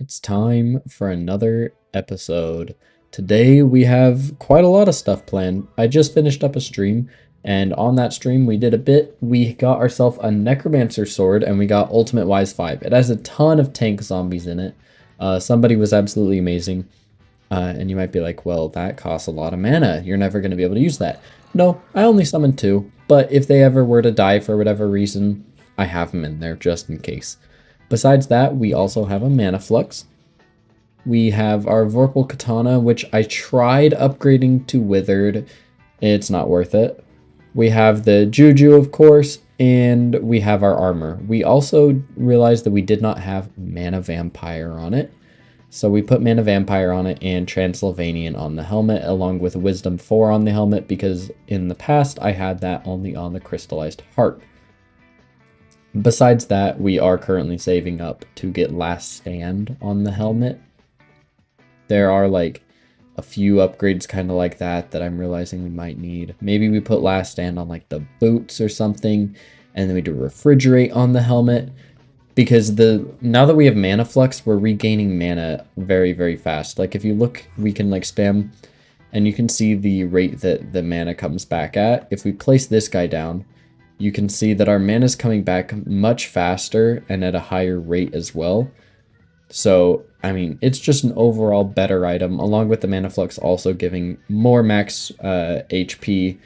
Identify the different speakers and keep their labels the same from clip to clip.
Speaker 1: It's time for another episode. Today we have quite a lot of stuff planned. I just finished up a stream, and on that stream we did a bit. We got ourselves a necromancer sword, and we got ultimate wise 5. It has a ton of tank zombies in it. Somebody was absolutely amazing. And you might be like, well, that costs a lot of mana. You're never going to be able to use that. No, I only summoned 2, but if they ever were to die for whatever reason, I have them in there just in case. Besides that, we also have a mana flux. We have our Vorpal Katana, which I tried upgrading to Withered. It's not worth it. We have the Juju, of course, and we have our armor. We also realized that we did not have Mana Vampire on it. So we put Mana Vampire on it and Transylvanian on the helmet, along with Wisdom 4 on the helmet, because in the past I had that only on the Crystallized Heart. Besides that, we are currently saving up to get Last Stand on the helmet. There are like a few upgrades kind of like that I'm realizing we might need. Maybe we put Last Stand on like the boots or something, and then we do Refrigerate on the helmet. Because now that we have Mana Flux, we're regaining mana very, very fast. Like if you look, we can like spam, and you can see the rate that the mana comes back at. If we place this guy down, you can see that our mana is coming back much faster and at a higher rate as well. So, I mean, it's just an overall better item, along with the Mana Flux also giving more max HP.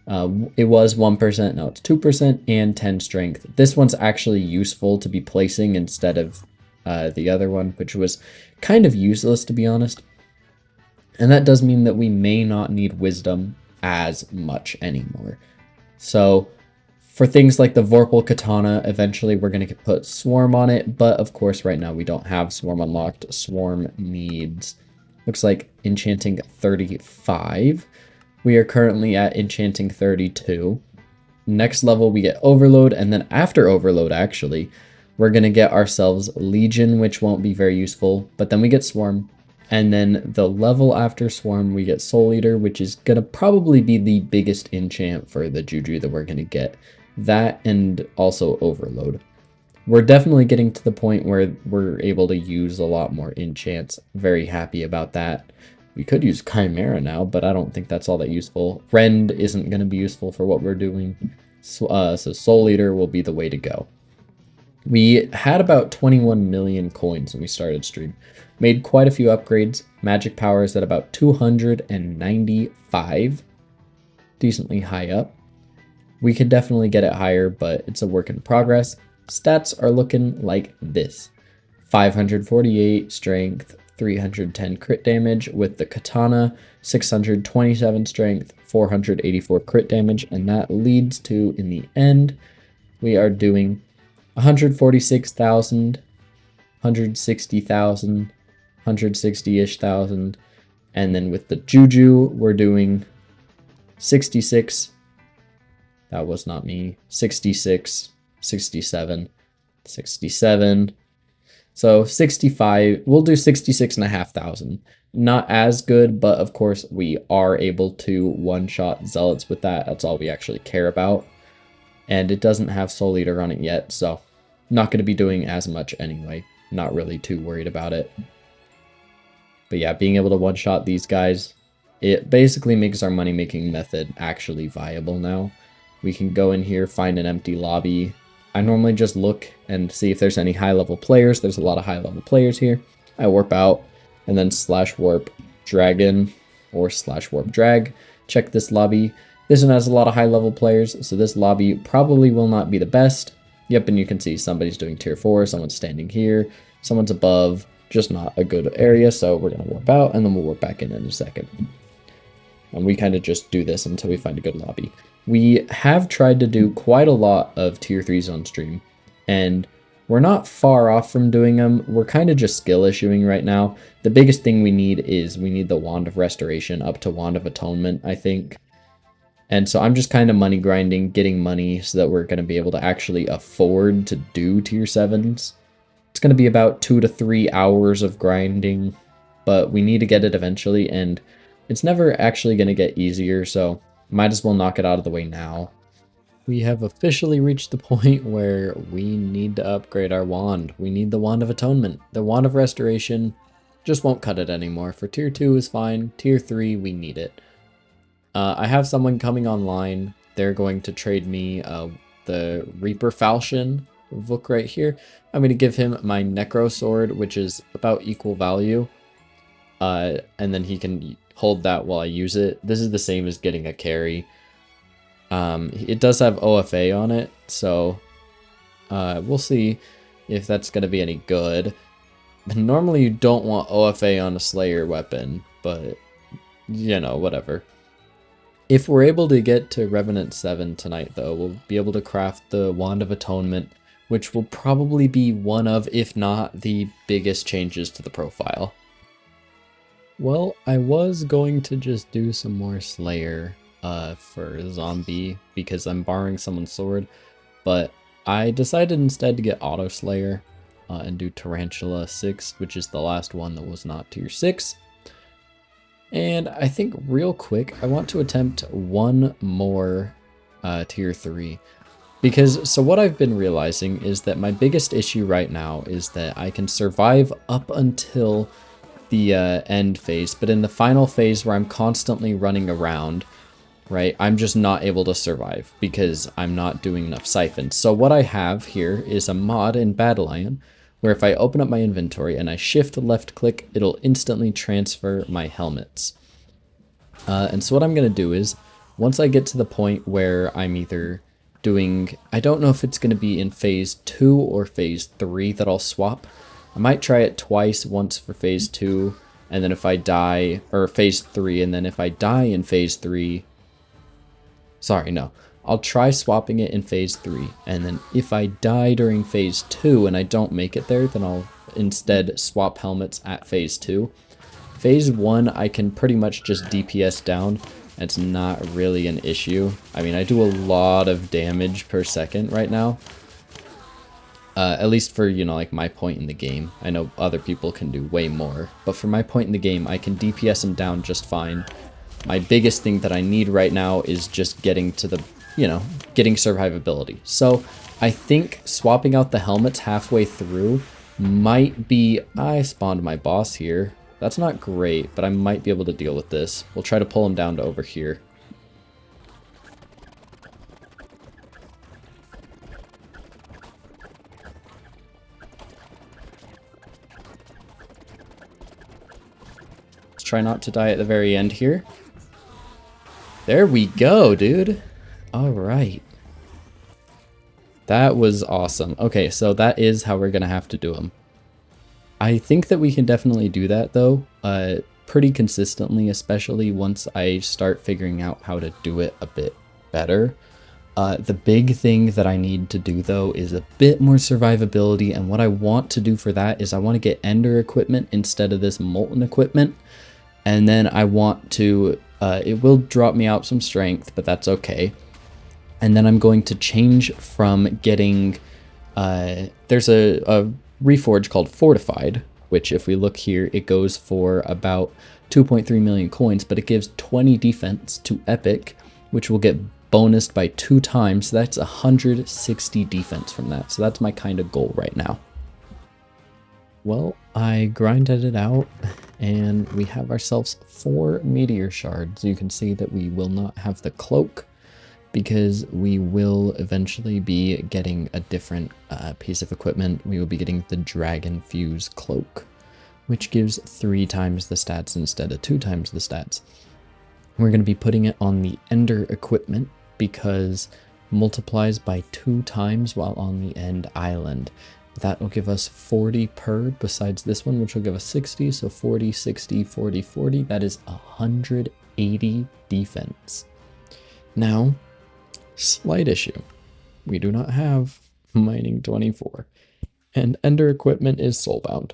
Speaker 1: It was 1%, now it's 2% and 10 strength. This one's actually useful to be placing instead of the other one, which was kind of useless to be honest. And that does mean that we may not need wisdom as much anymore. So for things like the Vorpal Katana, eventually we're going to put Swarm on it, but of course right now we don't have Swarm unlocked. Swarm needs, looks like enchanting 35. We are currently at enchanting 32. Next level we get Overload, and then after Overload actually, we're going to get ourselves Legion, which won't be very useful, but then we get Swarm. And then the level after Swarm we get Soul Eater, which is going to probably be the biggest enchant for the Juju that we're going to get. That and also Overload. We're definitely getting to the point where we're able to use a lot more enchants. Very happy about that. We could use Chimera now, but I don't think that's all that useful. Rend isn't going to be useful for what we're doing. So Soul Eater will be the way to go. We had about 21 million coins when we started stream. Made quite a few upgrades. Magic power is at about 295. Decently high up. We could definitely get it higher, but it's a work in progress. Stats are looking like this. 548 strength, 310 crit damage with the katana, 627 strength, 484 crit damage, and that leads to, in the end, we are doing 146,000, 160,000, 160-ish thousand, and then with the Juju, we're doing 66, that was not me, 66, 67, 67, so 65, we'll do 66,500. Not as good, but of course we are able to one-shot zealots with that. That's all we actually care about. And it doesn't have Soul Eater on it yet, so not going to be doing as much anyway. Not really too worried about it. But yeah, being able to one-shot these guys, it basically makes our money-making method actually viable now. We can go in here, find an empty lobby. I normally just look and see if there's any high-level players. There's a lot of high-level players here. I warp out and then /warp dragon or /warp drag. Check this lobby. This one has a lot of high-level players, so this lobby probably will not be the best. Yep, and you can see somebody's doing tier 4, someone's standing here, someone's above. Just not a good area, so we're going to warp out and then we'll warp back in a second. And we kind of just do this until we find a good lobby. We have tried to do quite a lot of tier 3s on stream, and we're not far off from doing them. We're kind of just skill issuing right now. The biggest thing we need is we need the Wand of Restoration up to Wand of Atonement, I think. And so I'm just kind of money grinding, getting money so that we're going to be able to actually afford to do tier 7s. It's going to be about 2 to 3 hours of grinding, but we need to get it eventually, and it's never actually going to get easier, so might as well knock it out of the way now. we have officially reached the point where we need to upgrade our wand. We need the Wand of Atonement. The Wand of Restoration just won't cut it anymore. For tier 2 is fine. Tier 3, we need it. I have someone coming online. They're going to trade me the Reaper Falchion book right here. I'm going to give him my Necro Sword, which is about equal value. And then he can hold that while I use it. This is the same as getting a carry. It does have OFA on it, so we'll see if that's going to be any good. Normally you don't want OFA on a Slayer weapon, but, you know, whatever. If we're able to get to Revenant 7 tonight, though, we'll be able to craft the Wand of Atonement, which will probably be one of, if not the biggest changes to the profile. Well, I was going to just do some more Slayer for Zombie because I'm borrowing someone's sword, but I decided instead to get Auto Slayer and do Tarantula 6, which is the last one that was not tier 6. And I think real quick, I want to attempt one more tier 3. Because, so what I've been realizing is that my biggest issue right now is that I can survive up until the end phase, but in the final phase where I'm constantly running around, right, I'm just not able to survive because I'm not doing enough siphons. So what I have here is a mod in Battle Iron where if I open up my inventory and I shift left click, it'll instantly transfer my helmets. And so what I'm going to do is, once I get to the point where I'm either doing, I don't know if it's going to be in phase 2 or phase 3 that I'll swap. I might try it twice, once for phase 2, and then if I die, or phase 3, and then if I die in phase 3, sorry, no. I'll try swapping it in phase 3, and then if I die during phase 2 and I don't make it there, then I'll instead swap helmets at phase 2. Phase 1, I can pretty much just DPS down. It's not really an issue. I mean, I do a lot of damage per second right now. At least for, you know, like my point in the game. I know other people can do way more, but for my point in the game, I can DPS them down just fine. My biggest thing that I need right now is just getting to the, you know, getting survivability. So I think swapping out the helmets halfway through might be, I spawned my boss here. That's not great, but I might be able to deal with this. We'll try to pull him down to over here. Let's try not to die at the very end here. There we go, dude. All right. That was awesome. Okay, so that is how we're going to have to do them. I think that we can definitely do that, though, pretty consistently, especially once I start figuring out how to do it a bit better. The big thing that I need to do, though, is a bit more survivability, and what I want to do for that is I want to get Ender equipment instead of this Molten equipment, and then I want to, it will drop me out some strength, but that's okay. And then I'm going to change from getting, there's a reforge called Fortified, which if we look here, it goes for about 2.3 million coins, but it gives 20 defense to Epic, which will get bonused by 2 times. So that's 160 defense from that. So that's my kind of goal right now. Well, I grinded it out and we have ourselves 4 meteor shards. You can see that we will not have the cloak, because we will eventually be getting a different piece of equipment. We will be getting the Dragon Fuse Cloak, which gives 3 times the stats instead of 2 times the stats. We're going to be putting it on the Ender equipment because multiplies by 2 times while on the End Island. That will give us 40 per, besides this one, which will give us 60. So 40, 60, 40, 40. That is 180 defense. Now, slight issue. We do not have mining 24, and Ender equipment is soulbound.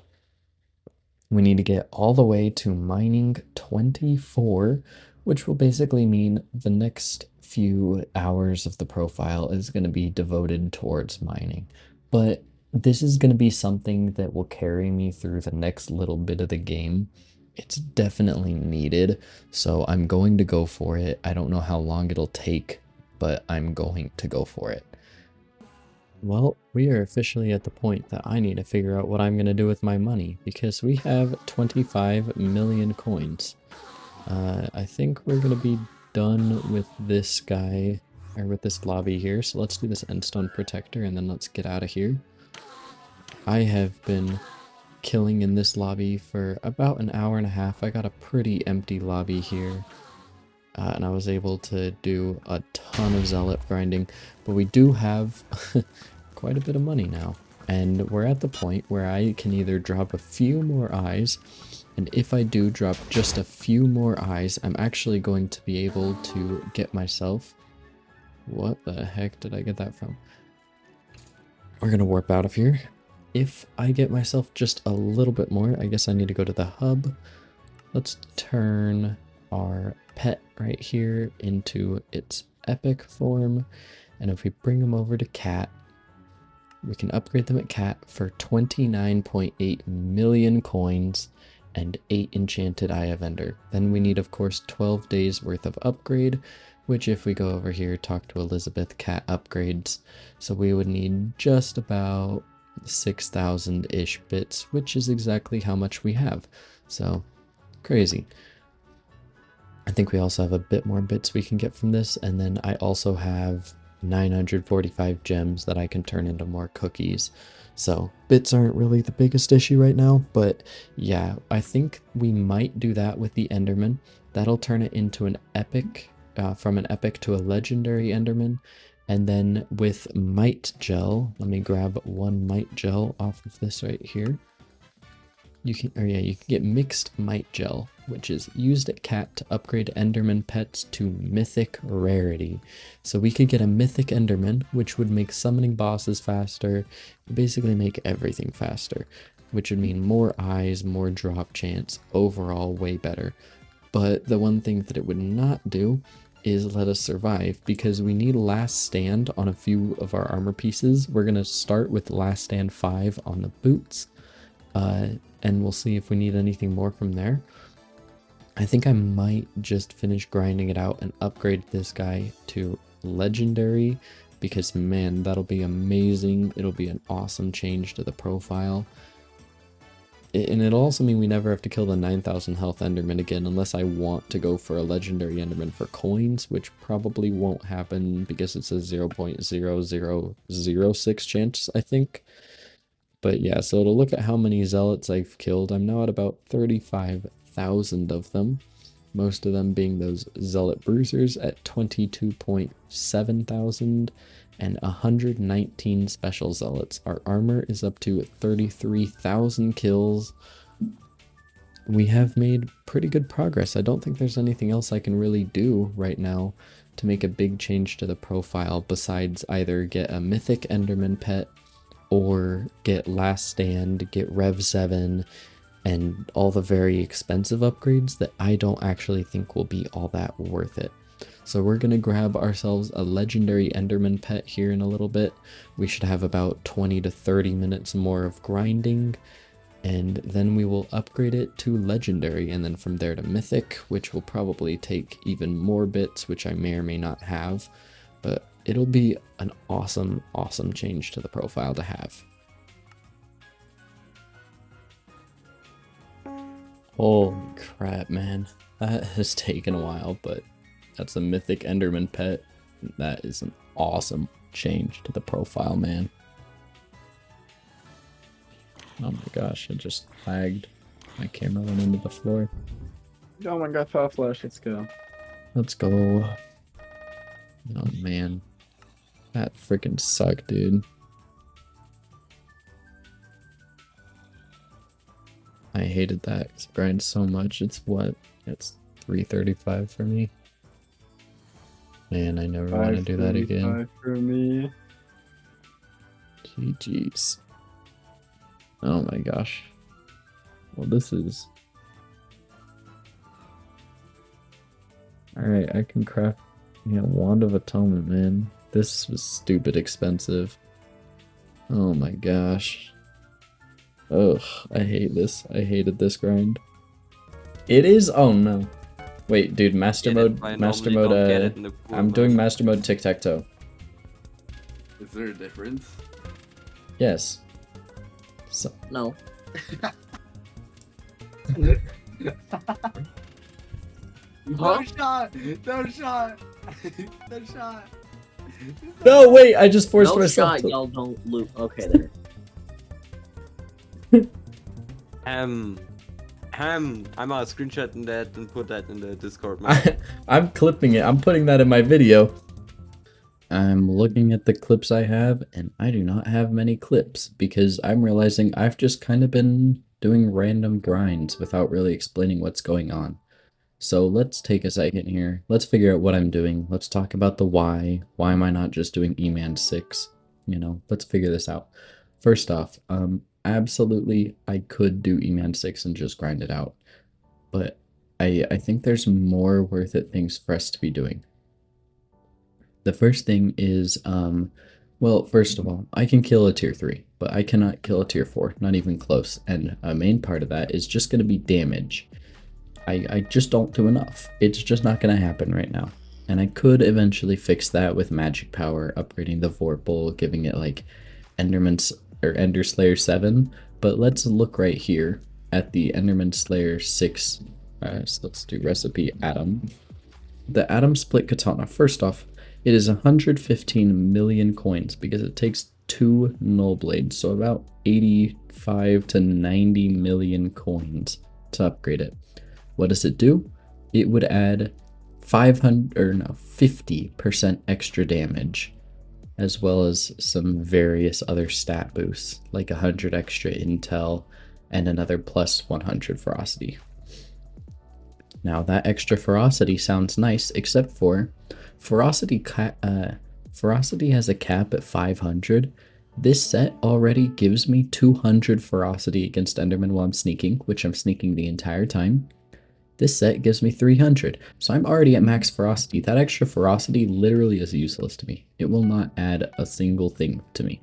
Speaker 1: We need to get all the way to mining 24, which will basically mean the next few hours of the profile is going to be devoted towards mining. But this is going to be something that will carry me through the next little bit of the game. It's definitely needed, so I'm going to go for it. I don't know how long it'll take, but I'm going to go for it. Well, we are officially at the point that I need to figure out what I'm going to do with my money, because we have 25 million coins. I think we're going to be done with this guy, or with this lobby here, so let's do this endstone protector and then let's get out of here. I have been killing in this lobby for about an hour and a half. I got a pretty empty lobby here. And I was able to do a ton of zealot grinding, but we do have quite a bit of money now. And we're at the point where I can either drop a few more eyes, and if I do drop just a few more eyes, I'm actually going to be able to get myself... What the heck did I get that from? We're gonna warp out of here. If I get myself just a little bit more, I guess I need to go to the hub. Let's turn our pet right here into its epic form, and if we bring them over to cat, we can upgrade them at cat for 29.8 million coins and 8 enchanted Eye of Ender. Then we need, of course, 12 days worth of upgrade, which if we go over here, talk to Elizabeth, cat upgrades, so we would need just about 6,000-ish bits, which is exactly how much we have. So crazy. I think we also have a bit more bits we can get from this, and then I also have 945 gems that I can turn into more cookies. So bits aren't really the biggest issue right now, but yeah, I think we might do that with the Enderman. That'll turn it into an epic, from an epic to a legendary Enderman. And then with Might Gel, let me grab one Might Gel off of this right here. You can get mixed Might Gel, which is used at cat to upgrade Enderman pets to mythic rarity. So we could get a mythic Enderman, which would make summoning bosses faster, basically make everything faster, which would mean more eyes, more drop chance, overall way better. But the one thing that it would not do is let us survive, because we need last stand on a few of our armor pieces. We're going to start with last stand 5 on the boots. And we'll see if we need anything more from there. I think I might just finish grinding it out and upgrade this guy to legendary, because man, that'll be amazing. It'll be an awesome change to the profile. And it'll also mean we never have to kill the 9,000 health Enderman again, unless I want to go for a legendary Enderman for coins, which probably won't happen because it's a 0.0006 chance, I think. But yeah, so to look at how many zealots I've killed, I'm now at about 35,000 of them. Most of them being those zealot bruisers at 22.7 thousand and 119 special zealots. Our armor is up to 33,000 kills. We have made pretty good progress. I don't think there's anything else I can really do right now to make a big change to the profile besides either get a mythic Enderman pet, or get last stand, get Rev 7, and all the very expensive upgrades that I don't actually think will be all that worth it. So we're going to grab ourselves a legendary Enderman pet here in a little bit. We should have about 20 to 30 minutes more of grinding, and then we will upgrade it to legendary, and then from there to mythic, which will probably take even more bits, which I may or may not have, but it'll be an awesome, awesome change to the profile to have. Holy crap, man. That has taken a while, but that's a mythic Enderman pet. That is an awesome change to the profile, man. Oh my gosh, I just lagged. My camera went into the floor.
Speaker 2: Oh my god, Fire Flash, let's go.
Speaker 1: Let's go. Oh man. That freaking sucked, dude. I hated that because I grind so much. It's what? It's 335 for me. Man, I never want to do that again.
Speaker 2: For me.
Speaker 1: GG's. Oh my gosh. Well, this is... Alright, I can craft, Wand of Atonement, man. This was stupid expensive. Oh my gosh. Ugh, I hate this. I hated this grind. It is? Oh no. Wait, dude, master
Speaker 3: Get it?
Speaker 1: mode,
Speaker 3: I
Speaker 1: master
Speaker 3: normally
Speaker 1: mode,
Speaker 3: don't get it in the pool
Speaker 1: I'm doing
Speaker 3: mode.
Speaker 1: master mode tic-tac-toe.
Speaker 4: Is there a difference?
Speaker 1: Yes. So,
Speaker 5: No.
Speaker 4: No shot! No shot! No shot!
Speaker 1: no, wait, I just forced
Speaker 5: No
Speaker 1: myself
Speaker 5: shot,
Speaker 1: to...
Speaker 5: y'all don't loot. Okay, there.
Speaker 3: I'm screenshotting that and put that in the Discord. Man.
Speaker 1: I'm clipping it. I'm putting that in my video. I'm looking at the clips I have, and I do not have many clips because I'm realizing I've just kind of been doing random grinds without really explaining what's going on. So let's take a second here. Let's figure out what I'm doing. Let's talk about the why. Why am I not just doing Eman 6? You know, let's figure this out. First off, absolutely, I could do Eman 6 and just grind it out. But I think there's more worth it things for us to be doing. The first thing is, well, first of all, I can kill a tier 3, but I cannot kill a tier 4, not even close. And a main part of that is just going to be damage. I just don't do enough. It's just not going to happen right now. And I could eventually fix that with magic power, upgrading the Vorpal, giving it like Enderman or Ender Slayer 7. But let's look right here at the Enderman Slayer 6. So let's do recipe Atom. The Atom Split Katana. First off, it is 115 million coins because it takes 2 null blades, so about 85 to 90 million coins to upgrade it. What does it do? It would add 50% extra damage, as well as some various other stat boosts, like 100 extra intel and another plus 100 ferocity. Now that extra ferocity sounds nice, except for ferocity has a cap at 500. This set already gives me 200 ferocity against Enderman while I'm sneaking, which I'm sneaking the entire time. This set gives me 300, so I'm already at max ferocity. That extra ferocity literally is useless to me. It will not add a single thing to me.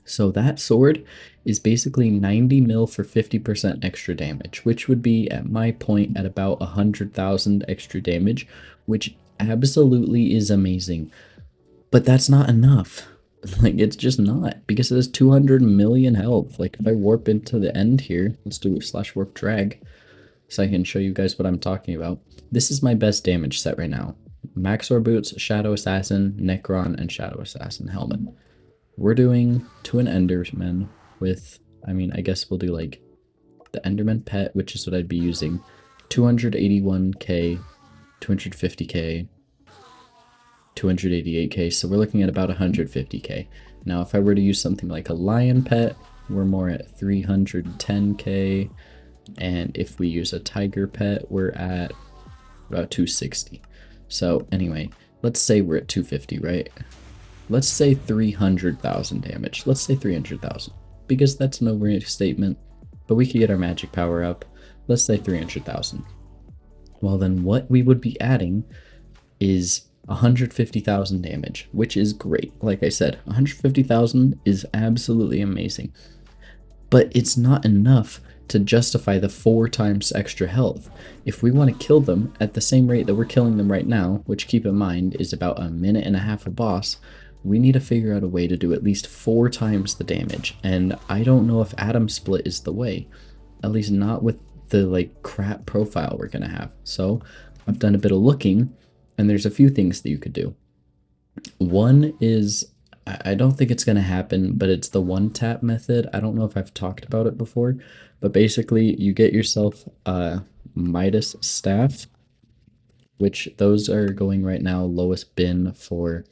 Speaker 1: So that sword is basically 90 mil for 50% extra damage, which would be at my point at about 100,000 extra damage, which absolutely is amazing. But that's not enough. Like, it's just not, because it has 200 million health. Like, if I warp into the end here, let's do /warp drag, so I can show you guys what I'm talking about. This is my best damage set right now. Maxor Boots, Shadow Assassin, Necron, and Shadow Assassin Helmet. We're doing to an Enderman with, I mean, I guess we'll do like the Enderman pet, which is what I'd be using. 281k, 250k, 288k, so we're looking at about 150k. Now, if I were to use something like a lion pet, we're more at 310k. And if we use a tiger pet, we're at about 260. So anyway, let's say we're at 250, right? Let's say 300,000 damage. Let's say 300,000, because that's an overstatement, but we could get our magic power up. Let's say 300,000. Well, then what we would be adding is 150,000 damage, which is great. Like I said, 150,000 is absolutely amazing, but it's not enough to justify the 4 times extra health. If we want to kill them at the same rate that we're killing them right now, which keep in mind is about 1.5 minutes a boss, we need to figure out a way to do at least 4 times the damage. And I don't know if Atom Split is the way, at least not with the like crap profile we're gonna have. So I've done a bit of looking, and there's a few things that you could do. One is, I don't think it's going to happen, but it's the one tap method. I don't know if I've talked about it before, but basically you get yourself a Midas staff, which those are going right now lowest bin for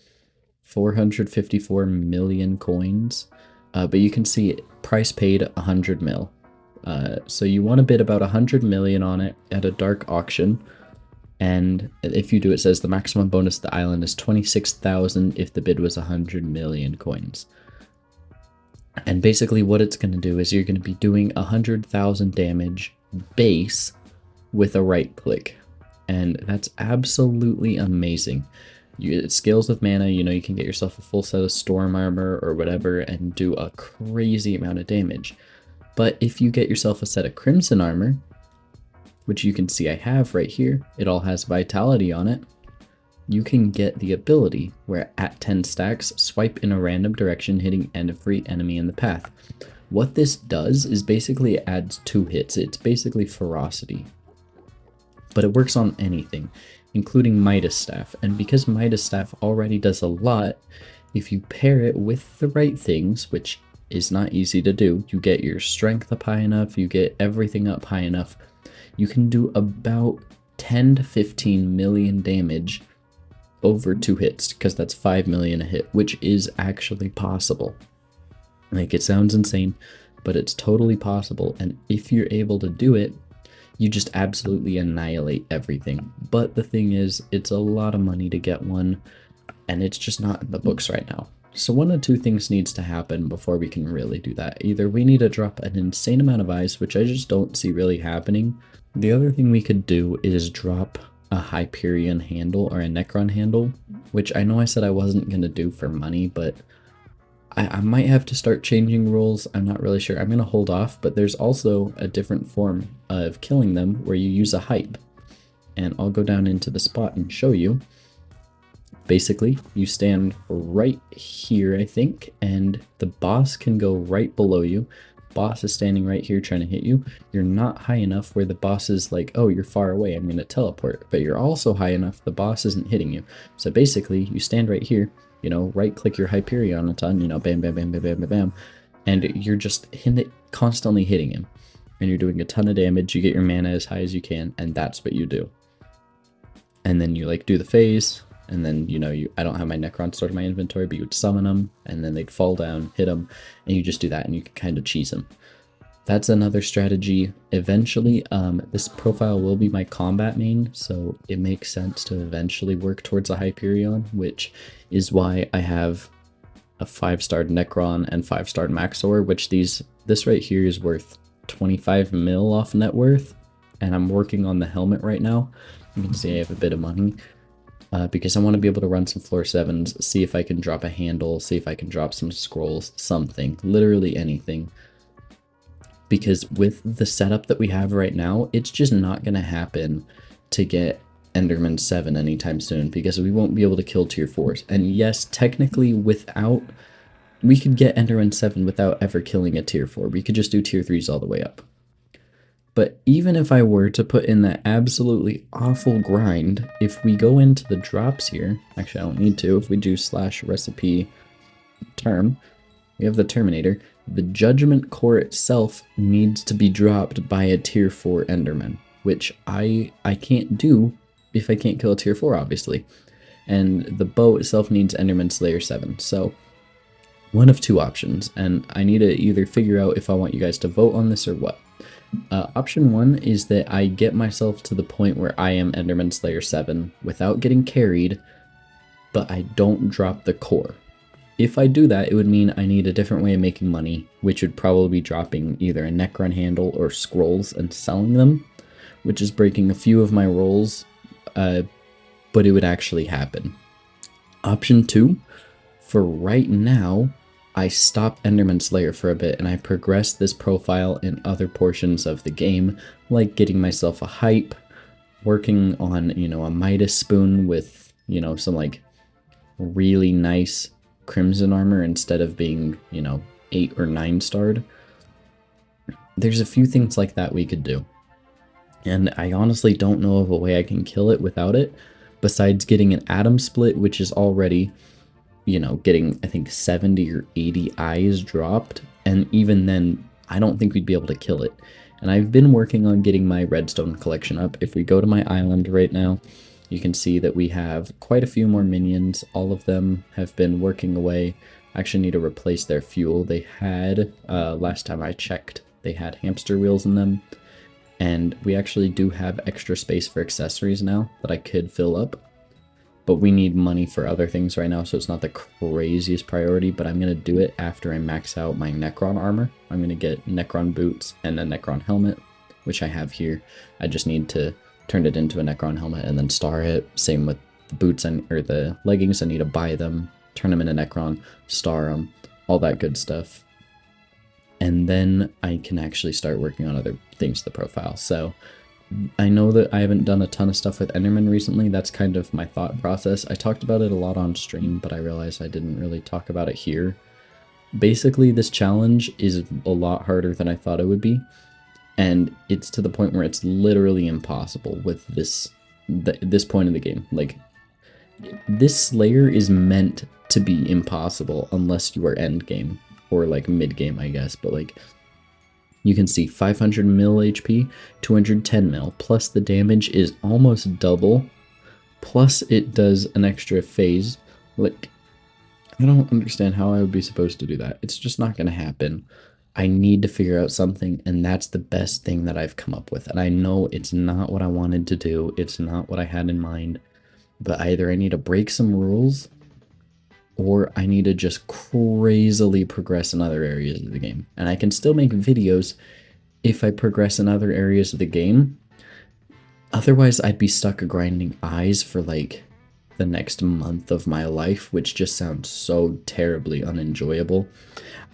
Speaker 1: 454 million coins. But you can see price paid 100 mil. So you want to bid about 100 million on it at a dark auction. And if you do, it says the maximum bonus to the island is 26,000 if the bid was 100 million coins. And basically what it's going to do is you're going to be doing 100,000 damage base with a right click. And that's absolutely amazing. It scales with mana, you know, you can get yourself a full set of storm armor or whatever and do a crazy amount of damage. But if you get yourself a set of crimson armor, which you can see I have right here, it all has vitality on it, you can get the ability where at 10 stacks, swipe in a random direction, hitting every enemy in the path. What this does is basically it adds 2 hits. It's basically ferocity. But it works on anything, including Midas Staff. And because Midas Staff already does a lot, if you pair it with the right things, which is not easy to do, you get your strength up high enough, you get everything up high enough, you can do about 10 to 15 million damage over 2 hits, because that's 5 million a hit, which is actually possible. Like, it sounds insane, but it's totally possible, and if you're able to do it, you just absolutely annihilate everything. But the thing is, it's a lot of money to get one, and it's just not in the books right now. So one of 2 things needs to happen before we can really do that. Either we need to drop an insane amount of eyes, which I just don't see really happening. The other thing we could do is drop a Hyperion handle or a Necron handle, which I know I said I wasn't going to do for money, but I might have to start changing rules. I'm not really sure. I'm going to hold off, but there's also a different form of killing them where you use a hype. And I'll go down into the spot and show you. Basically, you stand right here, I think, and the boss can go right below you. Boss is standing right here trying to hit you. You're not high enough where the boss is like, oh, you're far away, I'm going to teleport. But you're also high enough the boss isn't hitting you. So basically, you stand right here, you know, right click your Hyperion a ton, you know, bam, bam, bam, bam, bam, bam, bam. And you're just constantly hitting him. And you're doing a ton of damage, you get your mana as high as you can, and that's what you do. And then you like do the phase, and then, you know, I don't have my Necron stored in my inventory, but you would summon them, and then they'd fall down, hit them, and you just do that, and you can kind of cheese them. That's another strategy. Eventually, this profile will be my combat main, so it makes sense to eventually work towards a Hyperion, which is why I have a 5-star Necron and 5-star Maxor, which this right here is worth 25 mil off net worth, and I'm working on the helmet right now. You can see I have a bit of money. Because I want to be able to run some floor 7s, see if I can drop a handle, see if I can drop some scrolls, something, literally anything. Because with the setup that we have right now, it's just not going to happen to get Enderman 7 anytime soon, because we won't be able to kill tier 4s. And yes, technically we could get Enderman 7 without ever killing a tier 4. We could just do tier 3s all the way up. But even if I were to put in that absolutely awful grind, if we go into the drops here, actually I don't need to, if we do /recipe term, we have the Terminator, the Judgment Core itself needs to be dropped by a tier 4 Enderman, which I can't do if I can't kill a tier 4, obviously. And the bow itself needs Enderman Slayer 7, so one of 2 options, and I need to either figure out if I want you guys to vote on this or what. Option 1 is that I get myself to the point where I am Enderman Slayer 7 without getting carried, but I don't drop the core. If I do that, it would mean I need a different way of making money, which would probably be dropping either a Necron handle or scrolls and selling them, which is breaking a few of my rolls, but it would actually happen. Option 2, for right now, I stop Enderman Slayer for a bit and I progress this profile in other portions of the game, like getting myself a hype, working on, you know, a Midas spoon with, you know, some like really nice crimson armor instead of being, you know, 8 or 9 starred. There's a few things like that we could do. And I honestly don't know of a way I can kill it without it, besides getting an atom split, which is already, you know, getting, I think, 70 or 80 eyes dropped, and even then, I don't think we'd be able to kill it. And I've been working on getting my redstone collection up. If we go to my island right now, you can see that we have quite a few more minions. All of them have been working away. I actually need to replace their fuel. They had, last time I checked, they had hamster wheels in them. And we actually do have extra space for accessories now that I could fill up. But we need money for other things right now, so it's not the craziest priority, but I'm going to do it after I max out my Necron armor. I'm going to get Necron boots and a Necron helmet, which I have here. I just need to turn it into a Necron helmet and then star it. Same with the boots or the leggings, I need to buy them, turn them into Necron, star them, all that good stuff. And then I can actually start working on other things to the profile. So I know that I haven't done a ton of stuff with Enderman recently. That's kind of my thought process. I talked about it a lot on stream, but I realized I didn't really talk about it here. Basically, this challenge is a lot harder than I thought it would be, and it's to the point where it's literally impossible with this point in the game. Like, this Slayer is meant to be impossible unless you are end game or like mid game, I guess. But like, you can see 500 mil HP, 210 mil, plus the damage is almost double, plus it does an extra phase. Like, I don't understand how I would be supposed to do that. It's just not going to happen. I need to figure out something, and that's the best thing that I've come up with. And I know it's not what I wanted to do. It's not what I had in mind. But either I need to break some rules, or I need to just crazily progress in other areas of the game. And I can still make videos if I progress in other areas of the game. Otherwise, I'd be stuck grinding eyes for like the next month of my life, which just sounds so terribly unenjoyable.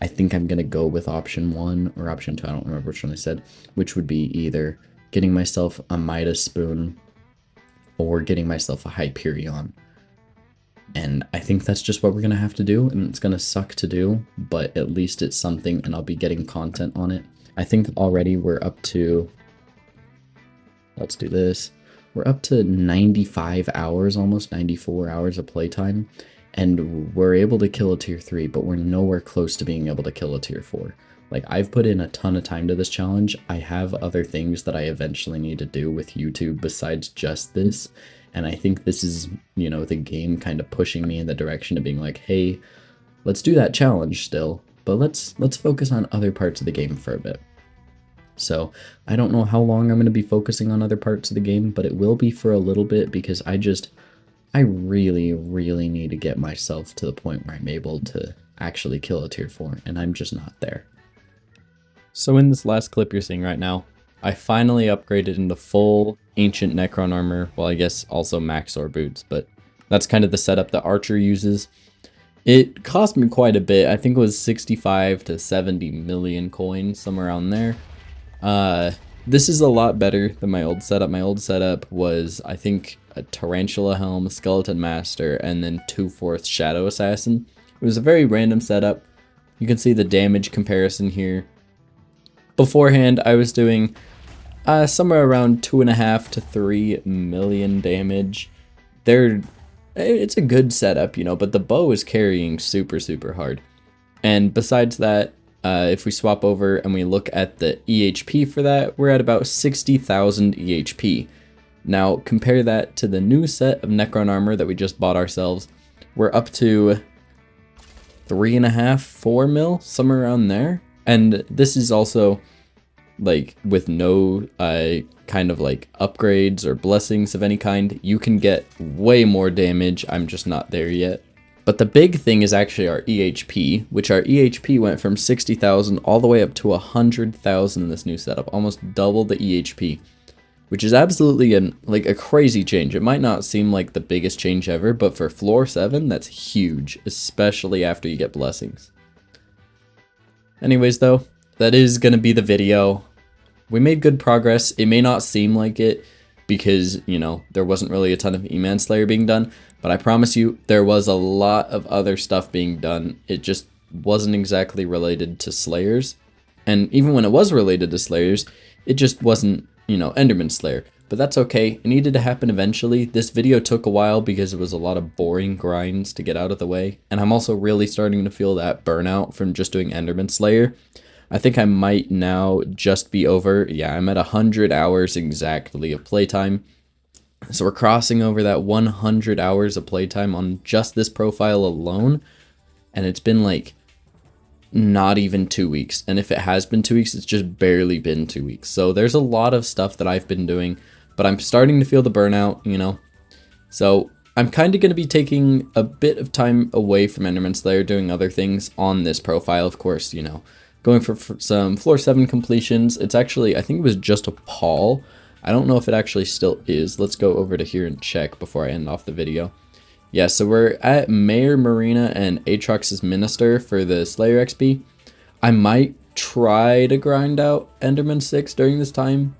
Speaker 1: I think I'm gonna go with option 1 or option 2, I don't remember which one I said, which would be either getting myself a Midas spoon or getting myself a Hyperion. And I think that's just what we're gonna have to do, and it's gonna suck to do, but at least it's something, and I'll be getting content on it. I think already we're up to, let's do this. We're up to 95 hours, almost 94 hours of playtime, and we're able to kill a tier 3, but we're nowhere close to being able to kill a tier 4. Like, I've put in a ton of time to this challenge. I have other things that I eventually need to do with YouTube besides just this, and I think this is, you know, the game kind of pushing me in the direction of being like, hey, let's do that challenge still, but let's focus on other parts of the game for a bit. So I don't know how long I'm going to be focusing on other parts of the game, but it will be for a little bit, because I really, really need to get myself to the point where I'm able to actually kill a tier 4, and I'm just not there. So in this last clip you're seeing right now, I finally upgraded into full ancient Necron armor, well, I guess also Maxor boots, but that's kind of the setup that Archer uses. It cost me quite a bit. I think it was 65 to 70 million coins, somewhere around there. This is a lot better than my old setup. My old setup was, I think, a Tarantula Helm, Skeleton Master, and then 2/4 Shadow Assassin. It was a very random setup. You can see the damage comparison here. Beforehand, I was doing somewhere around 2.5 to 3 million damage. It's a good setup, you know, but the bow is carrying super, super hard. And besides that, if we swap over and we look at the EHP for that, we're at about 60,000 EHP. Now, compare that to the new set of Necron armor that we just bought ourselves. We're up to 3.5, 4 mil, somewhere around there. And this is also, like, with no kind of like upgrades or blessings of any kind. You can get way more damage. I'm just not there yet. But the big thing is actually our EHP, which our EHP went from 60,000 all the way up to 100,000 in this new setup, almost double the EHP, which is absolutely a crazy change. It might not seem like the biggest change ever, but for floor 7, that's huge, especially after you get blessings. Anyways though, that is going to be the video. We made good progress. It may not seem like it because, you know, there wasn't really a ton of E-Man Slayer being done, but I promise you there was a lot of other stuff being done. It just wasn't exactly related to Slayers. And even when it was related to Slayers, it just wasn't, you know, Enderman Slayer. But that's okay. It needed to happen eventually. This video took a while because it was a lot of boring grinds to get out of the way. And I'm also really starting to feel that burnout from just doing Enderman Slayer. I think I might now just be over. Yeah, I'm at 100 hours exactly of playtime. So we're crossing over that 100 hours of playtime on just this profile alone. And it's been like not even 2 weeks. And if it has been 2 weeks, it's just barely been 2 weeks. So there's a lot of stuff that I've been doing, but I'm starting to feel the burnout, you know. So I'm kind of going to be taking a bit of time away from Enderman Slayer, doing other things on this profile, of course, you know. Going for some floor 7 completions. It's actually, I think it was just a Paul. I don't know if it actually still is. Let's go over to here and check before I end off the video. Yeah, so we're at Mayor Marina and Aatrox's Minister for the Slayer XP. I might try to grind out Enderman 6 during this time.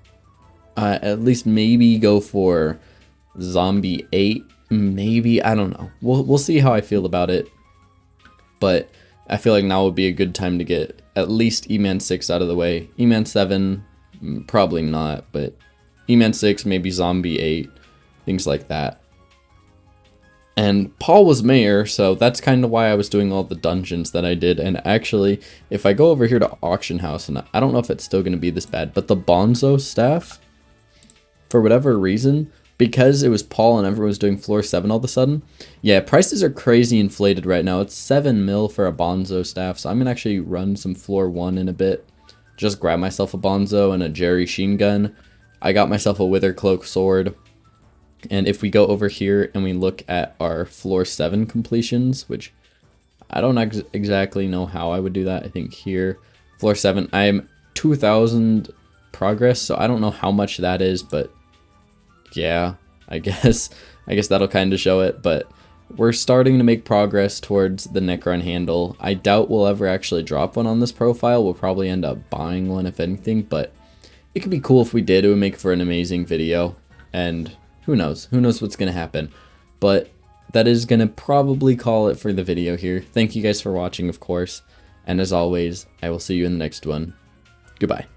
Speaker 1: At least maybe go for Zombie 8. Maybe, I don't know. We'll see how I feel about it. But I feel like now would be a good time to get at least E-Man 6 out of the way. E-Man 7, probably not, but E-Man 6, maybe Zombie 8, things like that. And Paul was mayor, so that's kind of why I was doing all the dungeons that I did. And actually, if I go over here to Auction House, and I don't know if it's still going to be this bad, but the Bonzo staff, for whatever reason, because it was Paul and everyone was doing floor 7 all of a sudden, yeah, prices are crazy inflated right now. It's 7 mil for a Bonzo staff, so I'm going to actually run some floor 1 in a bit. Just grab myself a Bonzo and a Jerry Sheen gun. I got myself a Wither Cloak sword. And if we go over here and we look at our floor 7 completions, which I don't exactly know how I would do that. I think here, floor 7, I'm 2,000 progress, so I don't know how much that is, but yeah, I guess that'll kind of show it. But we're starting to make progress towards the Necron handle. I doubt we'll ever actually drop one on this profile. We'll probably end up buying one if anything, but it could be cool if we did. It would make for an amazing video, and who knows what's gonna happen. But that is gonna probably call it for the video here. Thank you guys for watching, of course, and as always, I will see you in the next one. Goodbye.